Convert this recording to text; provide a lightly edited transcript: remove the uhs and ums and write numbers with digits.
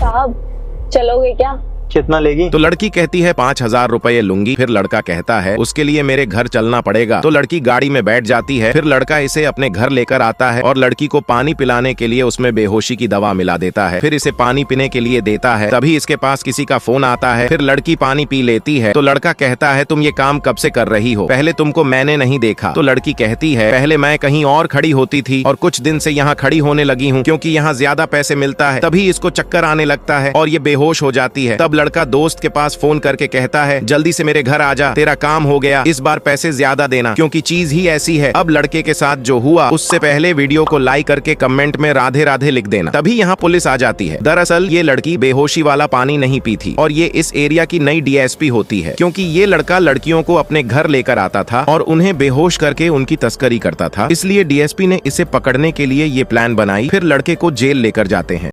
साहब चलोगे क्या? कितना लेगी? तो लड़की कहती है 5,000 रुपए लूंगी। फिर लड़का कहता है उसके लिए मेरे घर चलना पड़ेगा। तो लड़की गाड़ी में बैठ जाती है। फिर लड़का इसे अपने घर लेकर आता है और लड़की को पानी पिलाने के लिए उसमें बेहोशी की दवा मिला देता है। फिर इसे पानी पीने के लिए देता है। तभी इसके पास किसी का फोन आता है। फिर लड़की पानी पी लेती है। तो लड़का कहता है तुम ये काम कब से कर रही हो? पहले तुमको मैंने नहीं देखा। तो लड़की कहती है पहले मैं कहीं और खड़ी होती थी और कुछ दिन से यहाँ खड़ी होने लगी हूँ क्योंकि यहाँ ज्यादा पैसे मिलता है। तभी इसको चक्कर आने लगता है और ये बेहोश हो जाती है। तब लड़का दोस्त के पास फोन करके कहता है जल्दी से मेरे घर आ जा, तेरा काम हो गया, इस बार पैसे ज्यादा देना क्योंकि चीज ही ऐसी है। अब लड़के के साथ जो हुआ उससे पहले वीडियो को लाइक करके कमेंट में राधे राधे लिख देना। तभी यहाँ पुलिस आ जाती है। दरअसल ये लड़की बेहोशी वाला पानी नहीं पी थी और ये इस एरिया की नई डीएसपी होती है क्योंकि ये लड़का लड़कियों को अपने घर लेकर आता था और उन्हें बेहोश करके उनकी तस्करी करता था। इसलिए डीएसपी ने इसे पकड़ने के लिए ये प्लान बनाई। फिर लड़के को जेल लेकर जाते हैं।